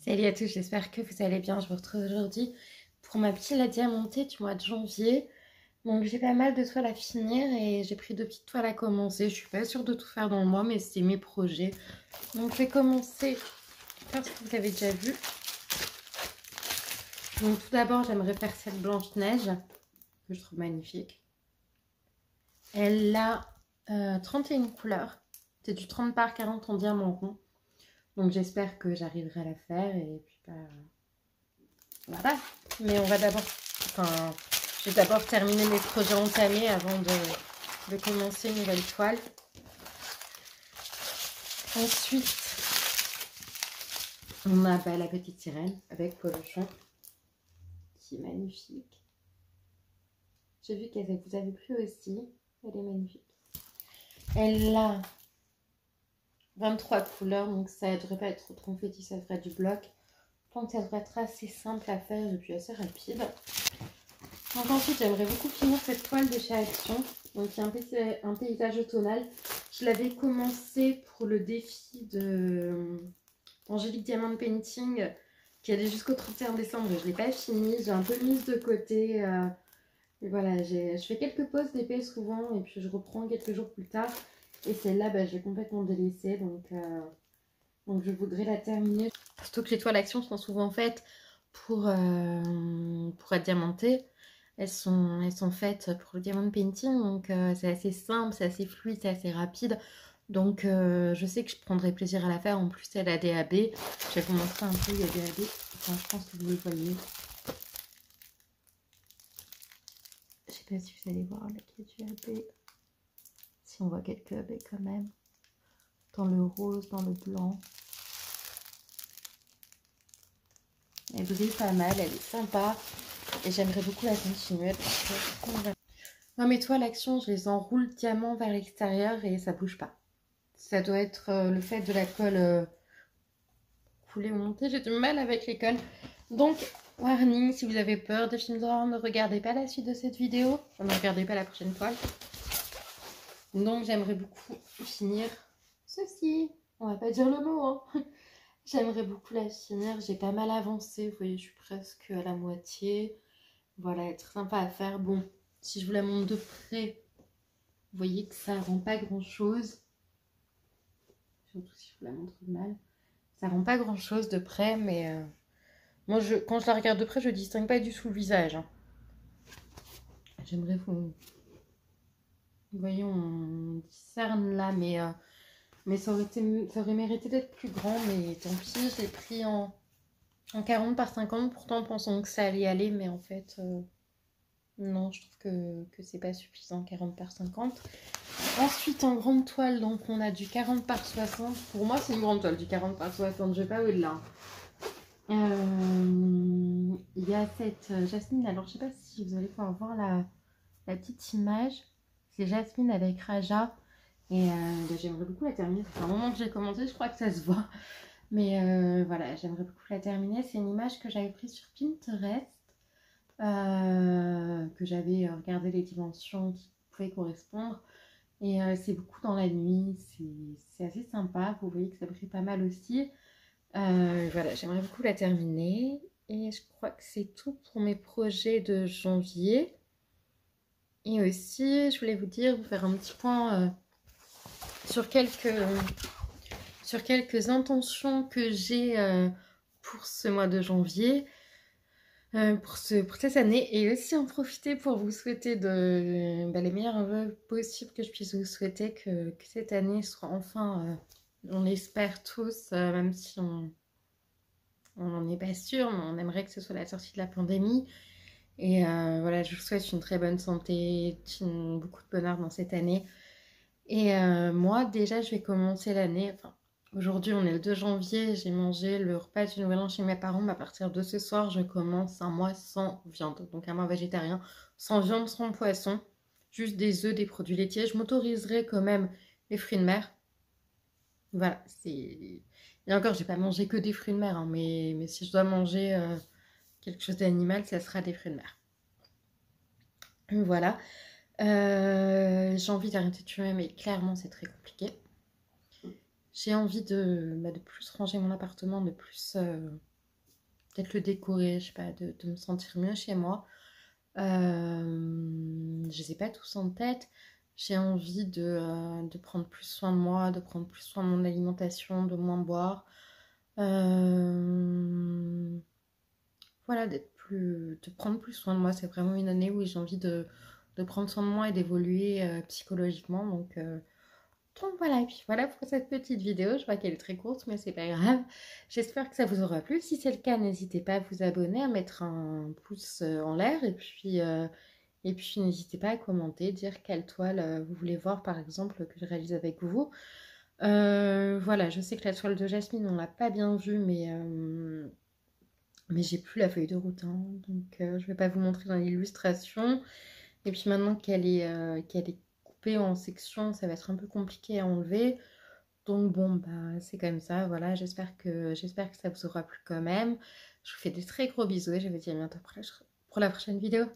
Salut à tous, j'espère que vous allez bien. Je vous retrouve aujourd'hui pour ma pile à diamanter du mois de janvier. Donc j'ai pas mal de toiles à finir et j'ai pris 2 petites toiles à commencer. Je suis pas sûre de tout faire dans le mois, mais c'est mes projets. Donc je vais commencer par ce que vous avez déjà vu. Donc tout d'abord, j'aimerais faire cette Blanche-Neige que je trouve magnifique. Elle a 31 couleurs. C'est du 30 par 40 en diamant rond. Donc j'espère que j'arriverai à la faire et puis voilà. Mais on va d'abord, je vais d'abord terminer mes projets entamés avant de commencer une nouvelle toile. Ensuite, on a la petite sirène avec Polochon, qui est magnifique. J'ai vu qu'elle vous avait plu aussi. Elle est magnifique. Elle a 23 couleurs, donc ça ne devrait pas être trop confetti, ça devrait être du bloc. Donc ça devrait être assez simple à faire et puis assez rapide. Donc ensuite, j'aimerais beaucoup finir cette toile de chez Action. Donc il y a un paysage automnal. Je l'avais commencé pour le défi d'Angélique Diamond Painting qui allait jusqu'au 31 décembre. Je ne l'ai pas fini, j'ai un peu mise de côté. Et voilà, je fais quelques pauses d'épée souvent et puis je reprends quelques jours plus tard. Et celle-là, je l'ai complètement délaissée. Donc je voudrais la terminer. Surtout que les toiles Action sont souvent faites pour être diamantées. Elles sont faites pour le diamond painting, donc c'est assez simple, c'est assez fluide, c'est assez rapide. Donc je sais que je prendrai plaisir à la faire. En plus, elle a des AB. Je vais vous montrer un peu, il y a des AB. Enfin, je pense que vous le voyez. Je sais pas si vous allez voir là qu'il y a du AB. Si on voit quelques AB quand même. Dans le rose, dans le blanc. Elle brille pas mal, elle est sympa. Et j'aimerais beaucoup la continuer. Moi, mes toiles Action, je les enroule diamant vers l'extérieur et ça bouge pas. Ça doit être le fait de la colle coulée ou montée. J'ai du mal avec les colles. Donc, warning, si vous avez peur des films d'horreur, ne regardez pas la suite de cette vidéo. Ne regardez pas la prochaine toile. Donc, j'aimerais beaucoup finir ceci. On va pas dire le mot, hein. J'aimerais beaucoup la finir. J'ai pas mal avancé. Vous voyez, je suis presque à la moitié. Voilà, elle est très sympa à faire. Bon, si je vous la montre de près, vous voyez que ça rend pas grand chose. Surtout si je vous la montre de mal. Ça rend pas grand chose de près, mais moi, quand je la regarde de près, je distingue pas du tout le visage. Hein. J'aimerais vous... Vous voyez, on discerne là, mais ça aurait mérité d'être plus grand, mais tant pis, je l'ai pris en 40 par 50, pourtant en pensant que ça allait aller, mais en fait, non, je trouve que c'est pas suffisant, 40 par 50. Ensuite, en grande toile, donc on a du 40 par 60. Pour moi, c'est une grande toile, du 40 par 60, je vais pas au-delà. Il y a cette Jasmine, alors je sais pas si vous allez pouvoir voir la petite image. C'est Jasmine avec Raja. Et j'aimerais beaucoup la terminer. C'est un moment que j'ai commenté, je crois que ça se voit. Mais voilà, j'aimerais beaucoup la terminer. C'est une image que j'avais prise sur Pinterest. Que j'avais regardé les dimensions qui pouvaient correspondre. Et c'est beaucoup dans la nuit. C'est assez sympa. Vous voyez que ça brille pas mal aussi. Voilà, j'aimerais beaucoup la terminer. Et je crois que c'est tout pour mes projets de janvier. Et aussi, je voulais vous faire un petit point sur quelques intentions que j'ai pour ce mois de janvier, pour cette année. Et aussi en profiter pour vous souhaiter les meilleurs vœux possibles que je puisse vous souhaiter. Que cette année soit enfin, on l'espère tous, même si on n'en est pas sûr, mais on aimerait que ce soit la sortie de la pandémie. Et voilà, je vous souhaite une très bonne santé, beaucoup de bonheur dans cette année. Et moi, déjà, je vais commencer l'année. Enfin, aujourd'hui, on est le 2 janvier. J'ai mangé le repas du Nouvel An chez mes parents. Mais à partir de ce soir, je commence un mois sans viande. Donc un mois végétarien, sans viande, sans poisson. Juste des œufs, des produits laitiers. Je m'autoriserai quand même les fruits de mer. Voilà, c'est... Et encore, je vais pas manger que des fruits de mer. Hein, mais si je dois manger quelque chose d'animal, ça sera des fruits de mer. Voilà. J'ai envie d'arrêter de fumer, mais clairement, c'est très compliqué. J'ai envie de plus ranger mon appartement, de plus peut-être le décorer, je sais pas, de me sentir mieux chez moi. Je les ai pas tous en tête. J'ai envie de prendre plus soin de moi, de prendre plus soin de mon alimentation, de moins boire. Voilà, de prendre plus soin de moi. C'est vraiment une année où j'ai envie de prendre soin de moi et d'évoluer psychologiquement. Donc voilà, et puis voilà pour cette petite vidéo. Je vois qu'elle est très courte, mais c'est pas grave. J'espère que ça vous aura plu. Si c'est le cas, n'hésitez pas à vous abonner, à mettre un pouce en l'air. Et puis n'hésitez pas à commenter, dire quelle toile vous voulez voir, par exemple, que je réalise avec vous. Voilà, je sais que la toile de Jasmine, on l'a pas bien vue, mais j'ai plus la feuille de route, hein, donc je vais pas vous montrer dans l'illustration. Et puis maintenant qu'elle est coupée en sections, ça va être un peu compliqué à enlever. Donc bon, bah c'est comme ça, voilà, j'espère que ça vous aura plu quand même. Je vous fais des très gros bisous et je vous dis à bientôt pour la prochaine vidéo.